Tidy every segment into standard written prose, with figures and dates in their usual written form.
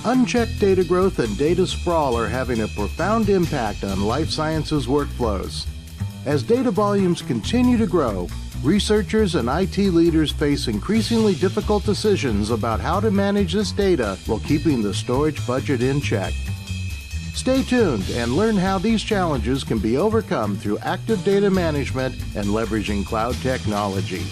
Unchecked data growth and data sprawl are having a profound impact on life sciences workflows. As data volumes continue to grow, researchers and IT leaders face increasingly difficult decisions about how to manage this data while keeping the storage budget in check. Stay tuned and learn how these challenges can be overcome through active data management and leveraging cloud technology.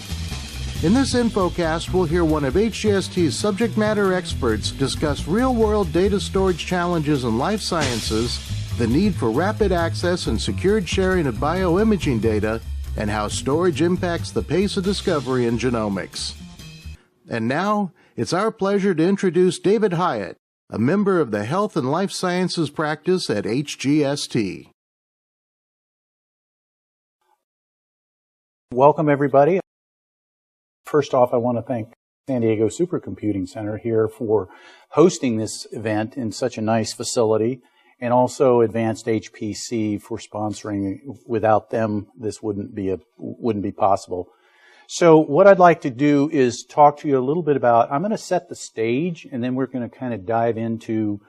In this infocast, we'll hear one of HGST's subject matter experts discuss real-world data storage challenges in life sciences, the need for rapid access and secured sharing of bioimaging data, and how storage impacts the pace of discovery in genomics. And now, it's our pleasure to introduce David Hiatt, a member of the Health and Life Sciences practice at HGST. Welcome, everybody. First off, I want to thank San Diego Supercomputing Center here for hosting this event in such a nice facility, and also Advanced HPC for sponsoring. Without them, this wouldn't be possible. So what I'd like to do is talk to you a little bit about, I'm going to set the stage, and then we're going to kind of dive into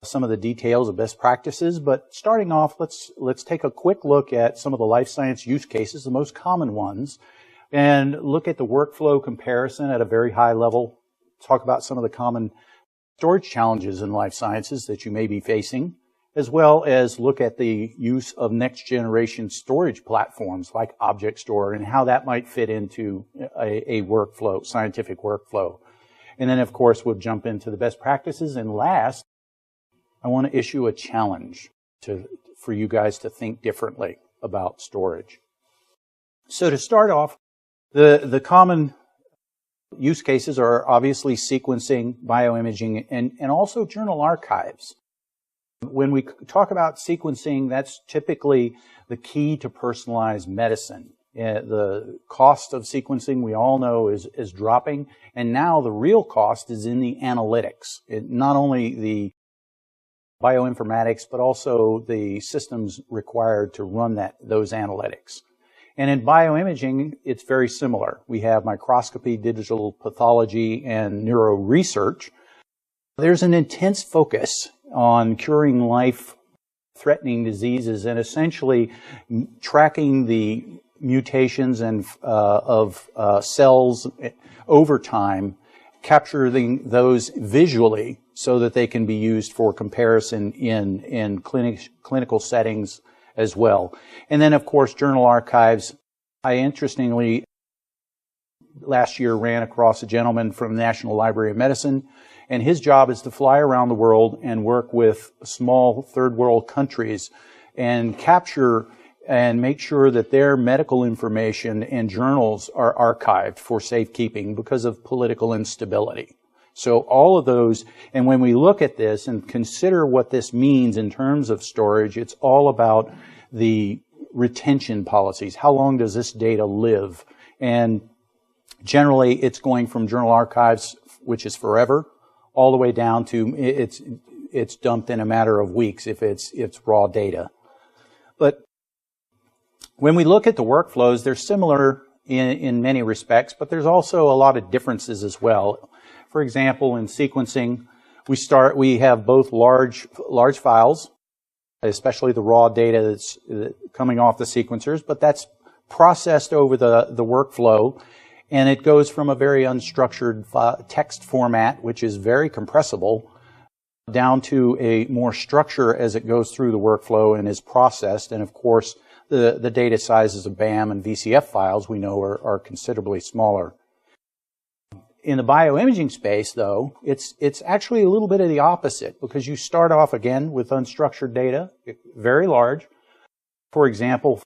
some of the details of best practices. But starting off, let's take a quick look at some of the life science use cases, the most common ones, and look at the workflow comparison at a very high level, talk about some of the common storage challenges in life sciences that you may be facing, as well as look at the use of next generation storage platforms like Object Store and how that might fit into a workflow, scientific workflow. And then, of course, we'll jump into the best practices. And last, I want to issue a challenge for you guys to think differently about storage. So to start off, the common use cases are obviously sequencing, bioimaging, and also journal archives. When we talk about sequencing, that's typically the key to personalized medicine. The cost of sequencing, we all know, is dropping, and now the real cost is in the analytics. Not only the bioinformatics, but also the systems required to run those analytics. And in bioimaging, it's very similar. We have microscopy, digital pathology, and neuro research. There's an intense focus on curing life-threatening diseases and essentially tracking the mutations of cells over time, capturing those visually so that they can be used for comparison in clinical settings as well. And then, of course, journal archives. I interestingly, last year ran across a gentleman from the National Library of Medicine, and his job is to fly around the world and work with small third world countries and capture and make sure that their medical information and journals are archived for safekeeping because of political instability. So all of those, and when we look at this and consider what this means in terms of storage, it's all about the retention policies. How long does this data live? And generally, it's going from journal archives, which is forever, all the way down to it's dumped in a matter of weeks if it's raw data. But when we look at the workflows, they're similar in many respects, but there's also a lot of differences as well. For example, in sequencing, we have both large files, especially the raw data that's coming off the sequencers, but that's processed over the workflow, and it goes from a very unstructured text format, which is very compressible, down to a more structure as it goes through the workflow and is processed. And of course, the data sizes of BAM and VCF files we know are considerably smaller. In the bioimaging space, though, it's actually a little bit of the opposite, because you start off again with unstructured data, very large. For example,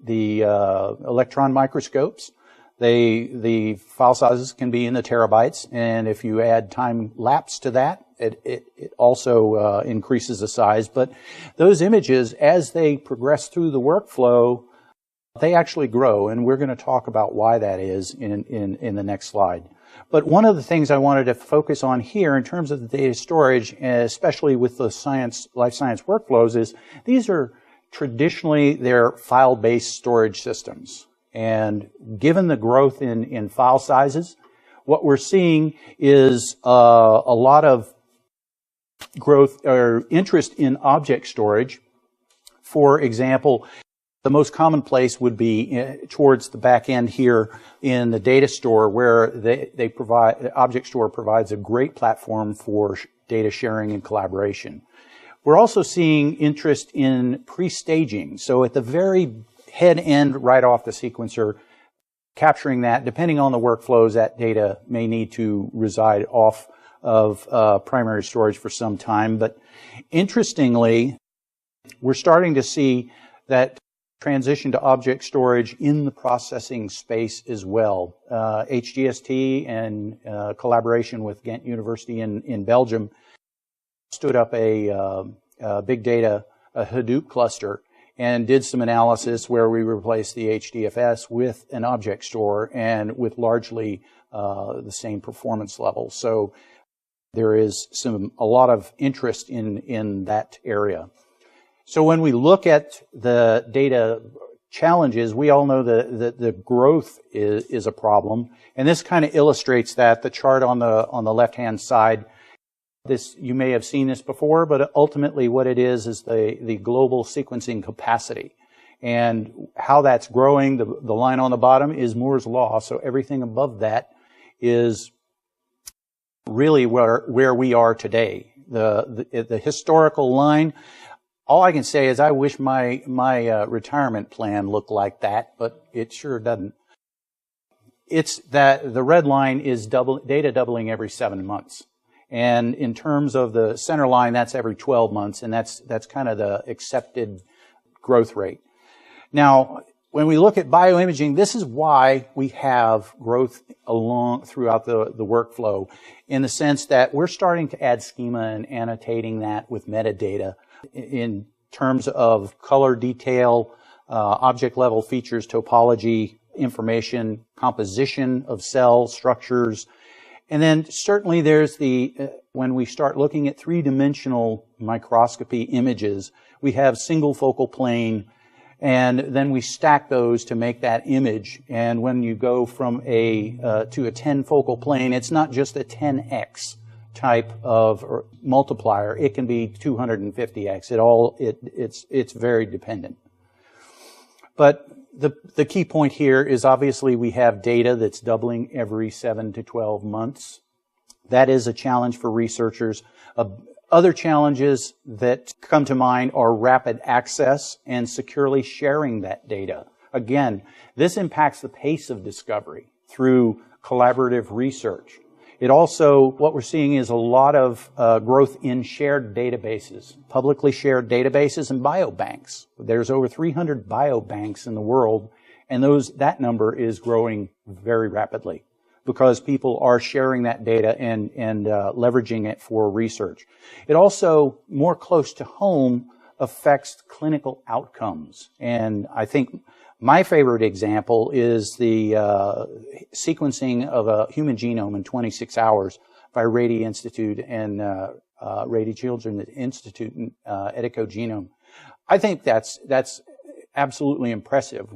the electron microscopes, the file sizes can be in the terabytes, and if you add time lapse to that, it also increases the size. But those images, as they progress through the workflow, they actually grow, and we're going to talk about why that is in the next slide. But one of the things I wanted to focus on here in terms of the data storage, especially with the life science workflows, is these are traditionally they're file-based storage systems. And given the growth in file sizes, what we're seeing is a lot of growth or interest in object storage. For example, the most common place would be towards the back end here in the data store, where they provide, Object Store provides a great platform for data sharing and collaboration. We're also seeing interest in pre-staging. So at the very head end, right off the sequencer, capturing that, depending on the workflows, that data may need to reside off of primary storage for some time. But interestingly, we're starting to see that transition to object storage in the processing space as well. HGST and collaboration with Ghent University in Belgium stood up a big data, a Hadoop cluster, and did some analysis where we replaced the HDFS with an object store and with largely the same performance level. So there is a lot of interest in that area. So when we look at the data challenges, we all know that the growth is a problem, and this kind of illustrates that. The chart on the left-hand side, this, you may have seen this before, but ultimately what it is the global sequencing capacity, and how that's growing. The line on the bottom is Moore's law, so everything above that is really where we are today. The historical line. All I can say is I wish my retirement plan looked like that, but it sure doesn't. It's that the red line is data doubling every 7 months. And in terms of the center line, that's every 12 months, and that's kind of the accepted growth rate. Now, when we look at bioimaging, this is why we have growth throughout the workflow, in the sense that we're starting to add schema and annotating that with metadata in terms of color detail, object level features, topology, information, composition of cell structures. And then certainly there's when we start looking at three-dimensional microscopy images, we have single focal plane, and then we stack those to make that image. And when you go from to a 10 focal plane, it's not just a 10x type of multiplier. It can be 250x. It's very dependent. But the key point here is obviously we have data that's doubling every 7 to 12 months. That is a challenge for researchers. Other challenges that come to mind are rapid access and securely sharing that data. Again, this impacts the pace of discovery through collaborative research. It also, what we're seeing is a lot of growth in shared databases, publicly shared databases and biobanks. There's over 300 biobanks in the world, and that number is growing very rapidly because people are sharing that data and leveraging it for research. It also, more close to home, affects clinical outcomes. And I think my favorite example is the sequencing of a human genome in 26 hours by Rady Institute and Rady Children's Institute and Edico Genome. I think that's absolutely impressive.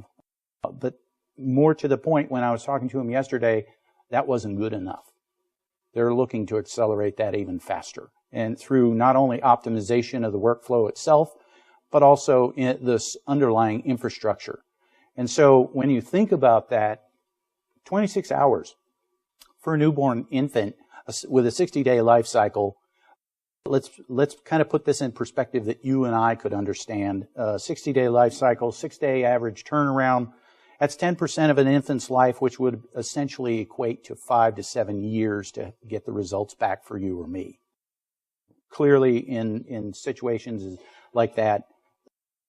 But more to the point, when I was talking to him yesterday, that wasn't good enough. They're looking to accelerate that even faster, and through not only optimization of the workflow itself, but also in this underlying infrastructure. And so when you think about that, 26 hours for a newborn infant with a 60-day life cycle, let's kind of put this in perspective that you and I could understand. 60-day life cycle, 6-day average turnaround, that's 10% of an infant's life, which would essentially equate to 5 to 7 years to get the results back for you or me. Clearly, in situations like that,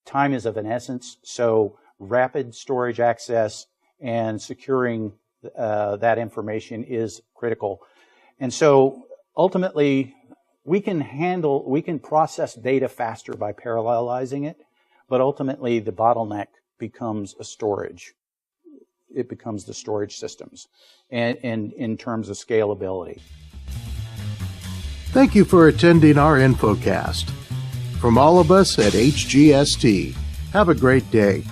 time is of an essence, so rapid storage access and securing that information is critical. And so ultimately, we can process data faster by parallelizing it, but ultimately the bottleneck becomes storage. It becomes the storage systems and in terms of scalability. Thank you for attending our InfoCast. From all of us at HGST, have a great day.